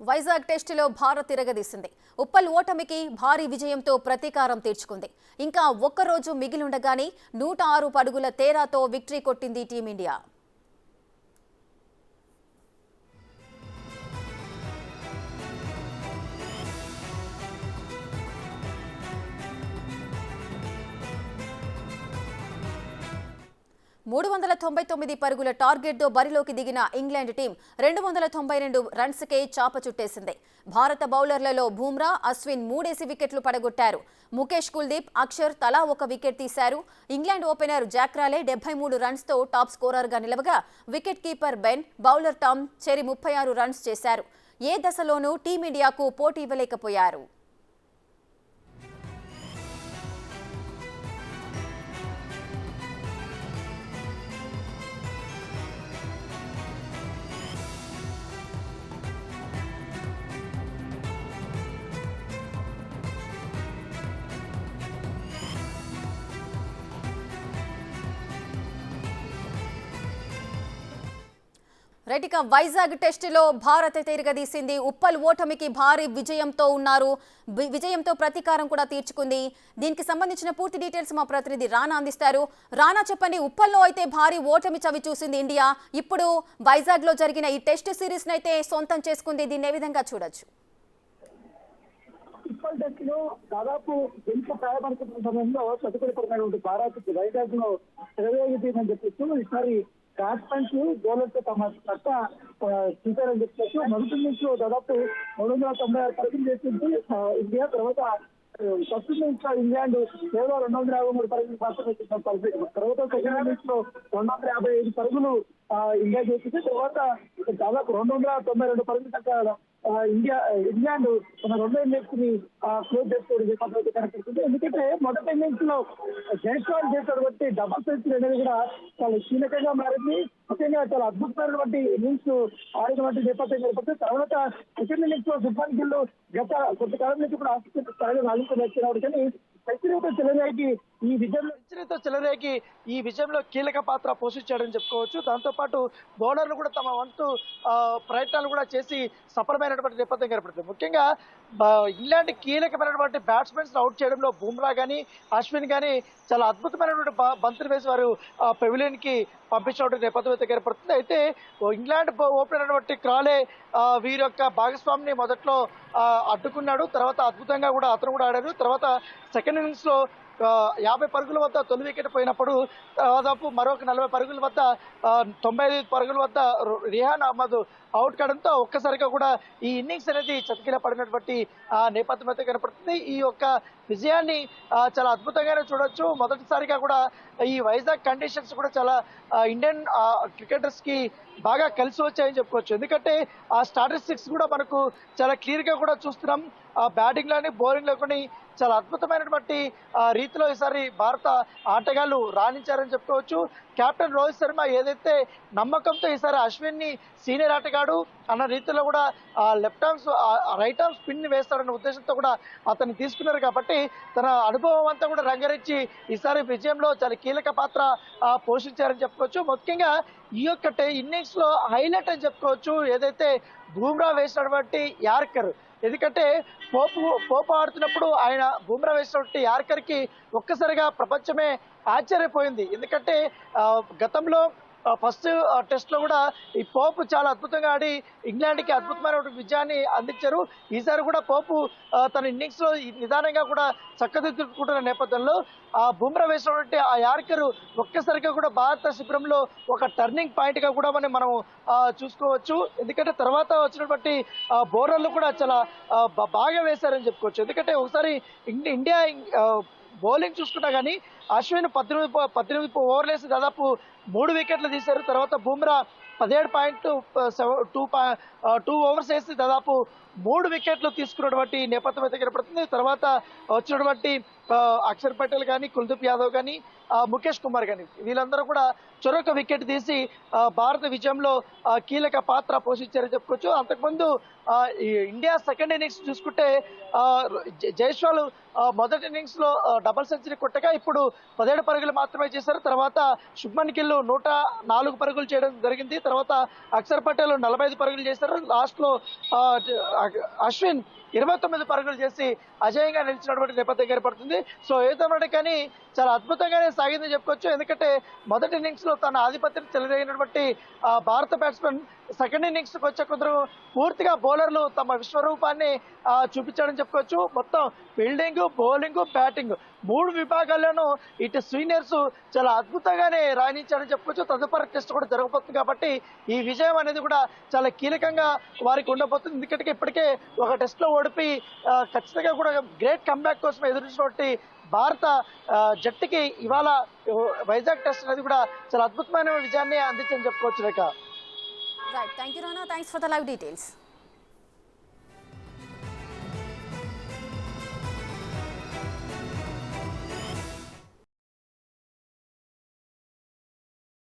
వైజాగ్ టెస్టులో భారత్ తిరగదీసింది. ఉప్పల్ ఓటమికి భారీ విజయంతో ప్రతీకారం తీర్చుకుంది. ఇంకా ఒక్కరోజు మిగిలుండగానే 106 పరుగుల తేడాతో విక్టరీ కొట్టింది టీమిండియా. $399 పరుగుల టార్గెట్తో బరిలోకి దిగిన ఇంగ్లాండ్ టీం 292 రన్స్కే చాప చుట్టేసింది. భారత బౌలర్లలో బూమ్రా, అశ్విన్ 3 వికెట్లు పడగొట్టారు. ముఖేష్, కుల్దీప్, అక్షర్ తలా ఒక వికెట్ తీశారు. ఇంగ్లాండ్ ఓపెనర్ జాక్రాలే 73 రన్స్తో టాప్ స్కోరర్గా నిలవగా wicket keeper Ben, bowler Tom చెరి 36 రన్స్ చేశారు. ఏ దశలోనూ టీమిండియాకు పోటీ ఇవ్వలేకపోయారు. రైటిక వైజాగ్ టెస్టులో భారత్ తిరగదీసింది. ఉప్పల్ ఓటమికి భారీ విజయంతో ప్రతీకారం కూడా తీర్చుకుంది. దీనికి సంబంధించిన పూర్తి డీటెయిల్స్ మా ప్రతినిధి రానా అందిస్తారు. రానా, చెప్పండి, ఉప్పల్లో అయితే భారీ ఓటమి చవి చూసింది ఇండియా. ఇప్పుడు వైజాగ్ లో జరిగిన ఈ టెస్ట్ సిరీస్ అయితే సొంతం చేసుకుంది. దీన్ని ఏ విధంగా చూడొచ్చు? ఉప్పల్ టెస్ట్ లో దాదాపు ఎంత ప్రాయపడుతున్న సమయంలో చదువుకున్నటువంటి భారత్ వైజాగ్ లో తిరగేదని చెప్పొచ్చు. ఈసారి బ్యాట్స్మెన్స్ బౌలర్స్ తమ సత్తా చూశారని చెప్పొచ్చు. మొదటి నుంచి దాదాపు 396 పరుగులు చేసింది ఇండియా. తర్వాత ఫస్ట్ ఇన్నింగ్స్ లో ఇంగ్లాండ్ కేవలం 253 పరుగులు మాత్రమే చేసిన పరిస్థితి. తర్వాత సెకండ్ ఇన్నింగ్స్ లో 255 పరుగులు ఇండియా చేసింది. తర్వాత దాదాపు 292 పరుగులు దాకా ఇంగ్లాండ్ తన రెండో ఇన్నింగ్స్ ని క్లోజ్ చేసుకోవడం పద్ధతి కనిపిస్తుంది. ఎందుకంటే మొదటి ఇన్నింగ్స్ లో జైస్వాల్ చేసినటువంటి డబుల్ సెంచరీ అనేది కూడా చాలా కీలకంగా మారింది. ముఖ్యంగా చాలా అద్భుతమైనటువంటి ఇన్నింగ్స్ ఆడినటువంటి నేపథ్యం కనిపిస్తుంది. తర్వాత సెకండ్ ఇన్నింగ్స్ లో శుభ్మన్ గిల్ గత కొంతకాలం నుంచి కూడా ఆసక్తి స్థాయిలో రాజకీయ వచ్చినాడు. కానీ సెంచరీతో చెలరేగి ఈ విజయంలో కీలక పాత్ర పోషించాడని చెప్పుకోవచ్చు. దాంతో పాటు బౌలర్లు కూడా తమ వంతు ప్రయత్నాలు కూడా చేసి సఫలమైనటువంటి నేపథ్యం కనపడుతుంది. ముఖ్యంగా ఇంగ్లాండ్ కీలకమైనటువంటి బ్యాట్స్మెన్స్ అవుట్ చేయడంలో బూమ్రా కానీ, అశ్విన్ కానీ చాలా అద్భుతమైనటువంటి బంతులు వేసి వారు పెవిలియన్ కి పంపించినటువంటి నేపథ్యం అయితే కనపడుతుంది. అయితే ఇంగ్లాండ్ ఓపెనర్ అయినటువంటి క్రాలే వీరి యొక్క భాగస్వామిని మొదట్లో అడ్డుకున్నాడు. తర్వాత అద్భుతంగా కూడా అతను కూడా ఆడారు. తర్వాత సెకండ్ ఇన్నింగ్స్ లో 50 పరుగుల వద్ద తొలి వికెట్ పోయినప్పుడు దాదాపు మరొక 40 పరుగుల వద్ద 95 పరుగుల వద్ద రిహాన్ అహ్మద్ అవుట్ కావడంతో ఒక్కసారిగా కూడా ఈ ఇన్నింగ్స్ అనేది చతికిల పడినటువంటి నేపథ్యం అయితే కనపడుతుంది. ఈ యొక్క విజయాన్ని చాలా అద్భుతంగానే చూడొచ్చు. మొదటిసారిగా కూడా ఈ వైజాగ్ కండిషన్స్ కూడా చాలా ఇండియన్ క్రికెటర్స్ కి బాగా కలిసి వచ్చాయని చెప్పుకోవచ్చు. ఎందుకంటే ఆ స్టాటిస్టిక్స్ కూడా మనకు చాలా క్లియర్ గా కూడా చూస్తున్నాం. బ్యాటింగ్ లోని బౌలింగ్ లో కొన్ని చాలా అద్భుతమైనటువంటి రీతిలో ఈసారి భారత ఆటగాళ్లు రాణించారని చెప్పుకోవచ్చు. కెప్టెన్ రోహిత్ శర్మ ఏదైతే నమ్మకంతో ఈసారి అశ్విన్ ని సీనియర్ ఆటగాడు అన్న రీతిలో కూడా left arms right arm spin ని వేస్తాడన్న ఉద్దేశంతో కూడా అతన్ని తీసుకున్నారు. కాబట్టి తన అనుభవం అంతా కూడా రంగరించి ఈసారి విజయంలో చాలా కీలక పాత్ర పోషించారని చెప్పుకోవచ్చు. ముఖ్యంగా ఈ యొక్క ఇన్నింగ్స్ లో హైలైట్ అని చెప్పుకోవచ్చు ఏదైతే బూమ్రా వేసినటువంటి యార్కర్. ఎందుకంటే పోపు ఆడుతున్నప్పుడు ఆయన బూమ్రా వేసినటువంటి యార్కర్ కి ఒక్కసారిగా ప్రపంచమే ఆశ్చర్యపోయింది. ఎందుకంటే గతంలో ఫస్ట్ టెస్ట్ లో కూడా ఈ పోపు చాలా అద్భుతంగా ఆడి ఇంగ్లాండ్ కి అద్భుతమైన విజయాన్ని అందించారు. ఈసారి కూడా పోపు తన ఇన్నింగ్స్ లో నిదానంగా కూడా చక్కదిద్దుకుంటున్న నేపథ్యంలో బుమ్రా వేసినటువంటి ఆ యార్కర్ ఒక్కసారిగా కూడా భారత శిబిరంలో ఒక టర్నింగ్ పాయింట్ గా కూడా మనం చూసుకోవచ్చు. ఎందుకంటే తర్వాత వచ్చినటువంటి బౌలర్లు కూడా చాలా బాగా వేశారని చెప్పుకోవచ్చు. ఎందుకంటే ఒకసారి ఇండియా బౌలింగ్ చూసుకున్నా కానీ అశ్విన్ 18 ఓవర్లు వేసి దాదాపు 3 వికెట్లు తీశారు. తర్వాత బూమ్రా 17.2 ఓవర్స్ వేసి దాదాపు 3 వికెట్లు తీసుకున్నటువంటి నేపథ్యం అయితే కనపడుతుంది. తర్వాత వచ్చినటువంటి అక్షర్ పటేల్ కానీ, కుల్దీప్ యాదవ్ కానీ, ముఖేష్ కుమార్ కానీ వీళ్ళందరూ కూడా చొరొక వికెట్ తీసి భారత విజయంలో కీలక పాత్ర పోషించారని చెప్పుకోవచ్చు. అంతకుముందు ఇండియా సెకండ్ ఇన్నింగ్స్ చూసుకుంటే జైస్వాల్ మొదటి ఇన్నింగ్స్ లో డబుల్ సెంచరీ కొట్టగా ఇప్పుడు 17 పరుగులు మాత్రమే చేశారు. తర్వాత శుభ్మన్ గిల్ 104 పరుగులు చేయడం జరిగింది. తర్వాత అక్షర్ పటేల్ 45 పరుగులు చేశారు. లాస్ట్లో అశ్విన్ 29 పరుగులు చేసి అజేయంగా నిలిచినటువంటి నేపథ్యం ఏర్పడుతుంది. సో ఏదైనా కానీ చాలా అద్భుతంగానే సాగిందని చెప్పుకోవచ్చు. ఎందుకంటే మొదటి ఇన్నింగ్స్ లో తన ఆధిపత్యం చెలరేగినటువంటి భారత బ్యాట్స్మెన్ సెకండ్ ఇన్నింగ్స్ వచ్చే కొందరు పూర్తిగా బౌలర్లు తమ విశ్వరూపాన్ని చూపించాడని చెప్పుకోవచ్చు. మొత్తం ఫీల్డింగ్, బౌలింగ్, బ్యాటింగ్ 3 విభాగాల్లోనూ ఇటు సీనియర్స్ చాలా అద్భుతంగానే రాణించారని చెప్పుకోవచ్చు. తదుపరి టెస్ట్ కూడా జరగబోతుంది కాబట్టి ఈ విజయం అనేది కూడా చాలా కీలకంగా వారికి ఉండబోతుంది. ఎందుకంటే ఇప్పటికే ఒక టెస్ట్ లో ఓడిపి ఖచ్చితంగా కూడా గ్రేట్ కంబ్యాక్ కోసం ఎదురుచినటువంటి భారత జట్టుకి ఇవాళ వైజాగ్ టెస్ట్ అనేది కూడా చాలా అద్భుతమైన విజయాన్ని అందించని చెప్పుకోవచ్చు Rekha. Right, thank you Rana, thanks for the live details.